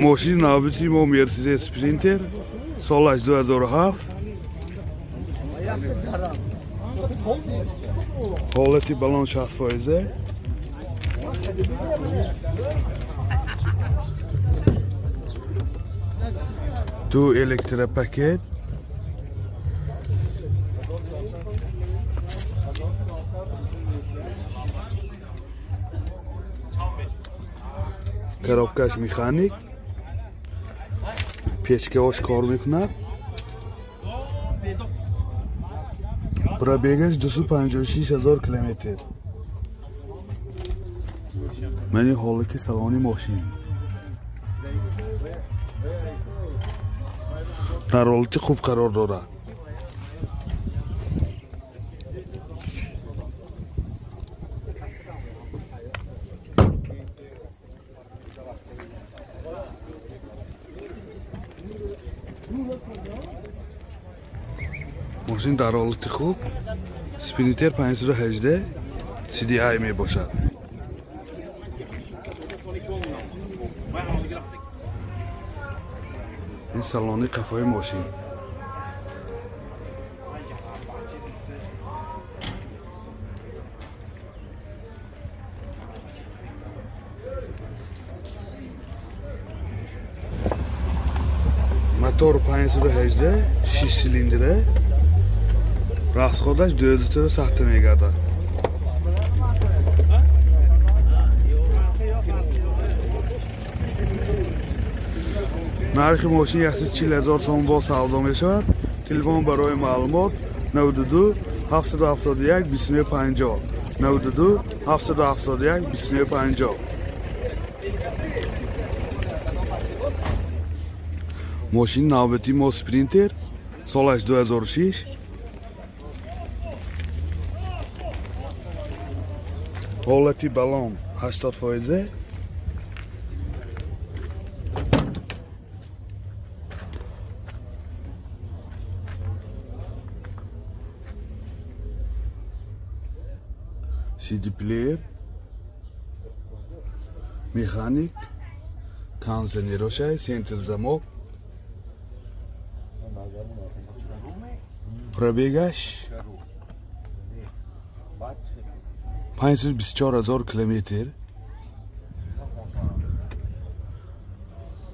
ماشین نوبتی ما مرسیدس اسپرینتر سالش 2007 حالتی بالون 60%. دو الکتروپاکت коробкаш механик печкаош кор мекунад пробегаш 256000 километр. мани ҳолати салони мошин дар ҳолати хуб қарор дорад. ماشین در حالت خوب اسپرینتر 518 CDI می باشد. این سالن قفای ماشین موتور 518 6 سیلندره расходаш 207 мегардад. нархи мошин 140,000 сом бо савдо мешавад. телефон барои маълумот 92 771 2950 92 771 2950. мошин навбати мо спринтер солаш 2006 ҳолати балон 80%. CD player механик кондиционерошай сентр замок пробегаш 524,000 километр.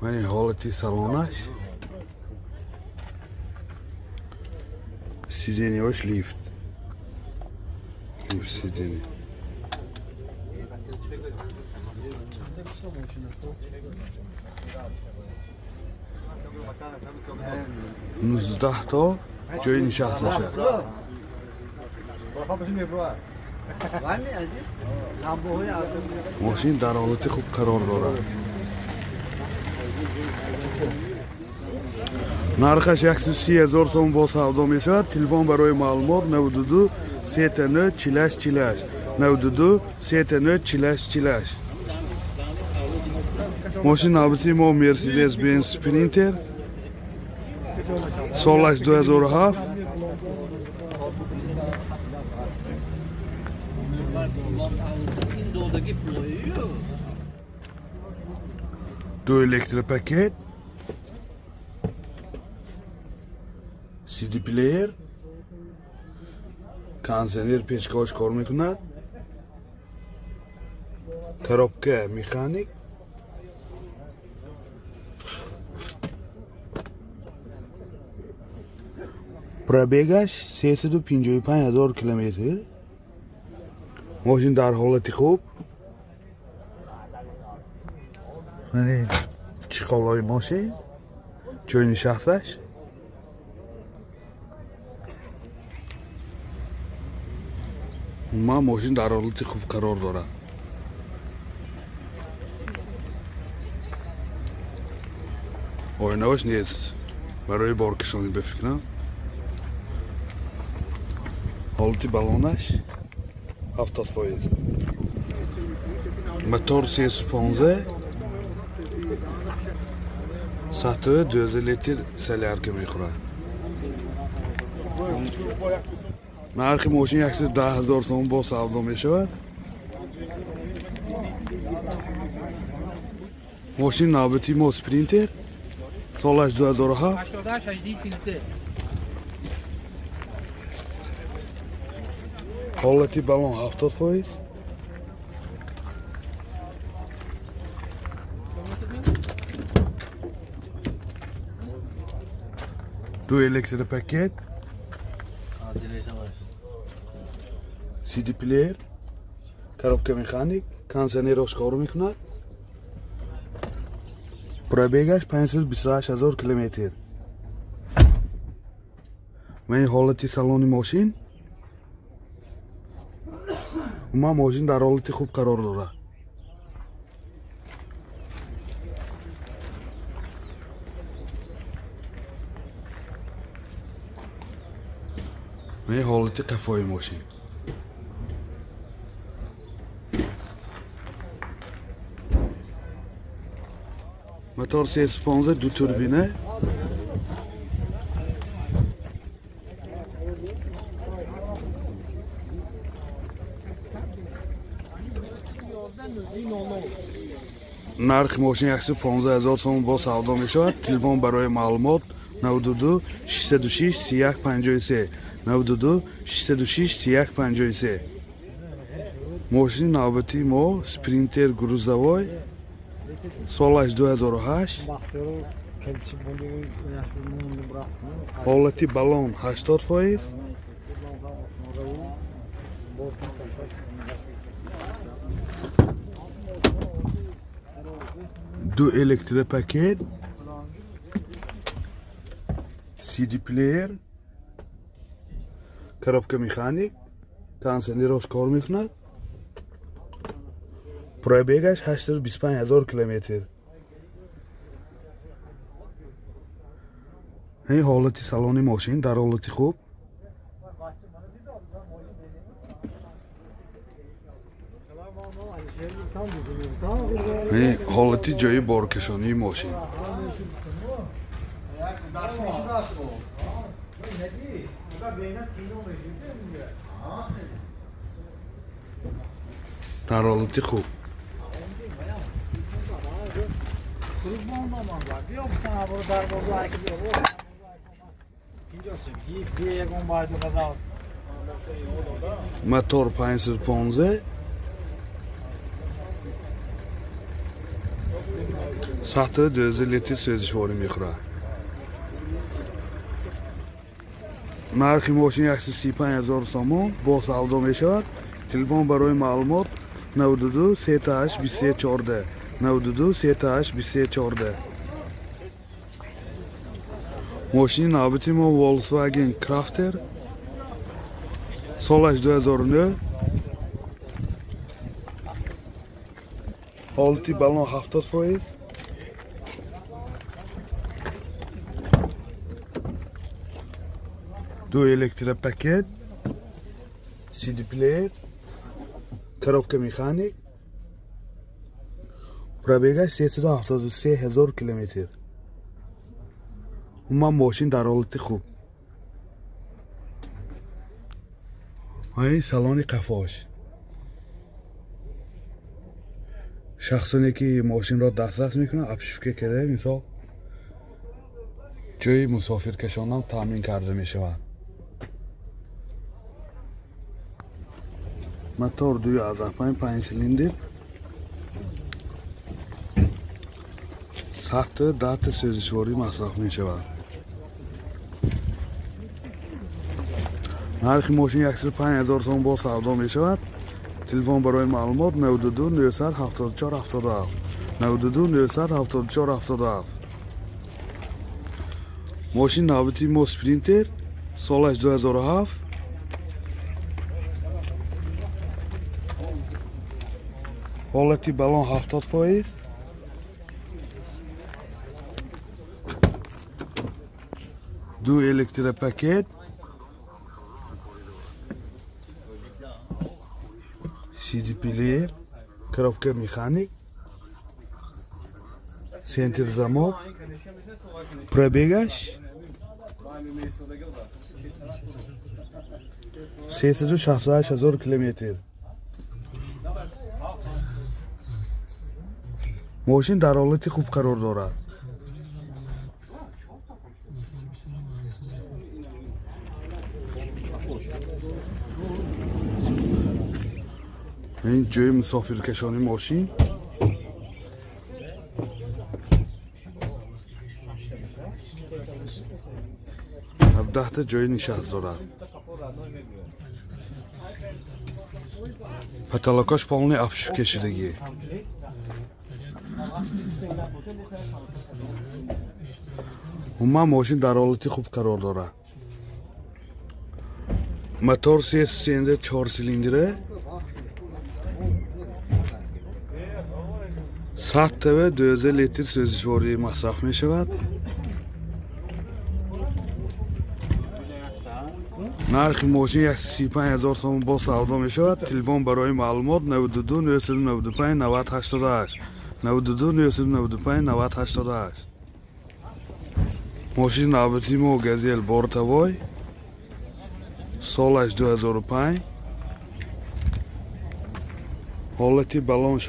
мани ҳолати салонаш сиденияш лифт сидения 19 تا جای نشستشه. ماشین در حالت خوب قرار دارد. нархаш 130,000 сом бо савдо мешавад. телефон барои маълумот 92 39 40 40 92 39 40 40. мошин навбати мо мерседес бенз спринтер солаш 2007 دو الکتروپاکت CD player кондиционер печкаош кор мекунад коробка механик пробегаш 355,000 километр. мошин дар ҳолати хуб. мани чиқолои мошин ҷои нишасташ ма мошин дар ҳолати хуб қарор дорад. ойнаош нест барои боркишонӣ бификрам. ҳолати балонаш 70%. мотор 315 сатҳи 2 литр солярка мехӯрад. нархи мошин 110,000 сом бо савдо мешавад. ماشین نوبتی ما سپرینتر سالش 2007 88 43 حالتی بالون 70%. دو الکتریک پاکت سی دی پلیر коробка механик кондиционерش کار میکند пробегаш 528000 километр من حالتی салони ماشین ما ماشین در حالت خوب قرار دارد من حالت قفای ماشین موتور 315 دو توربینه нархи мошин 150,000 сом бо савдо мешавад. Телефон барои маълумот 92 606 3153 92 606 3153. мошини навбати мо спринтер грузовой солаш 2008 ҳолати балон 80%. دو الکتریک پاکت سی دی پلیر коробка механик кондиционерش کار میکند пробегаш 825000 километр این حالتی салони ماشین در حالتی خوب این حالتی جای بارکشانی ماشین در حالتی خوب موتور 515 سطح 200 لیتر سوزشواری میخوره нархи мошин 135,000 сомон бо савдо мешавад. Телефон барои маълумот 92 38 2314 92 38 2314. мошини навбати мо Volkswagen Crafter солаш 2009 ҳолати балон 70%. دو الکتریک پاکت سی دی پلیر коробка механик пробегаш 373000 километр умуман мошин дар ҳолати хуб ин салони қафош шахсоне ки мошинро дастрас мекунад обшивка карда мисол ҷои мусофиркашонам таъмин карда мешавад. мотор 2.5 силиндр сахт 10 сӯзишворӣ масраф мешавад. нархи мошин 105,000 сом бо савдо мешавад. телефон барои маълумот 92 974 77 92 974 77. мошин навбати мо спринтер солаш 2007 ҳолати балон 70%. ду электрик пакет CD player коробка механик центр замок пробегаш 368000 километр. ماشین در حالت خوب قرار دارد. این جای مسافرکشانی ماشین 17 تا جای نشست دارد. پتالاکاش полный обшив کشیدگی. عموما ماشین در حالت خوب قرار دارد. موتور CS 4 سیلندره 100 تا 2000 لیتر سوزشواری مصرف می شود. نرخ ماشین 35000 سوم با سودا می شود. تلفن برای معلومات 92 995 9088 92 995 9088. ماشین نابتیمو گازیل بورتوای سالش 2005. حالتی بالون 60%.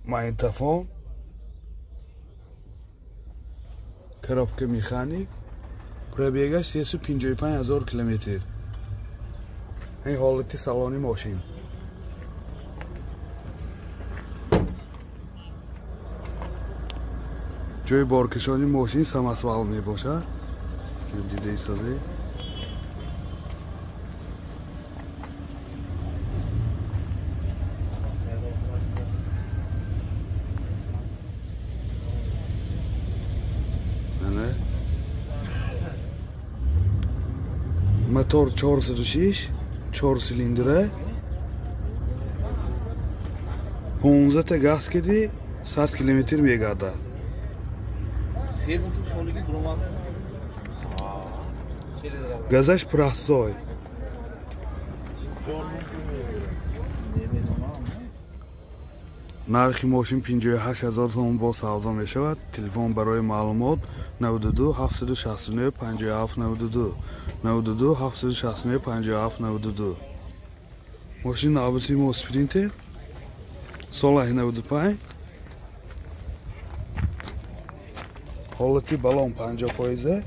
مایتافون коробка механик пробегаш 355000 километр. این حالتی سالانی ماشین. جای بارکشانی ماشین سماسوال می باشد. دیده ایستاده. موتور 406 4 سیلندره 15 تا گاز کدی 100 کیلومتر میگردد. گازش پرستای. نرخ ماشین 58000 تومان با سودا می شود. تلفن برای معلومات 92 769 57 92 92 769 57 92. ماشین نابتیمو اسپرینتر سالش 95. حالتی بالون 50%.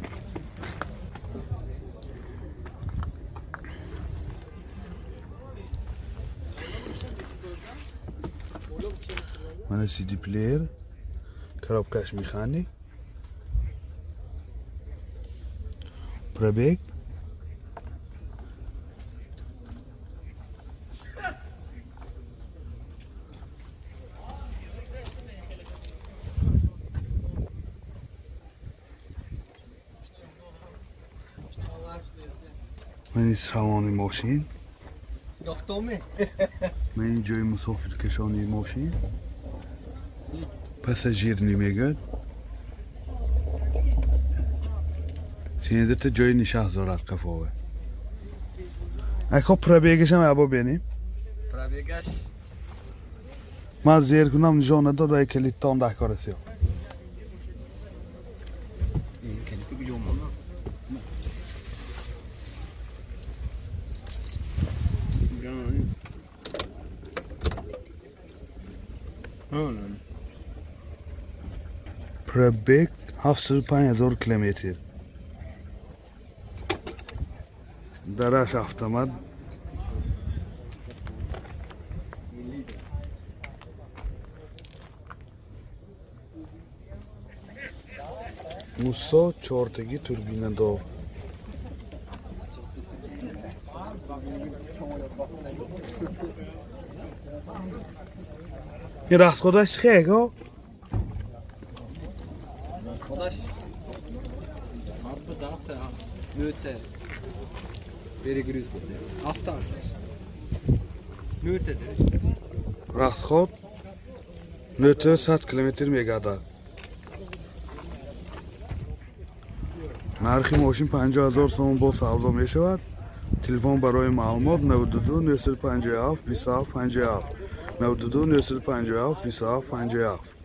من CD پلیر коробкаш механик пробег من سالانی ماشین من جای مسافرکشانی ماشین پاساژیر نمیگرد. 13 تا جای نشست دارد کفاوه. اگه پرابیگش هم ابا بینیم. پرابیگش من زیر کنم نشان داد و کلیت تان ده کارسی. این کلیتی کجا مانا؟ پرابیگ 75000 کیلومتر. درش автомат. موسا 4 تگی توربینا دار. این راست خودش خیلی ها؟ خودش harbi daraxt nöte перегруз bo'ldi. Hafta aslash. Nötedir. راست خود نöte 100 کیلومتر میگردد. نرخ ماشین 50000 تومان با سودا می شود. تلفن برای معلومات 92 957 27 57 92 957 27 57.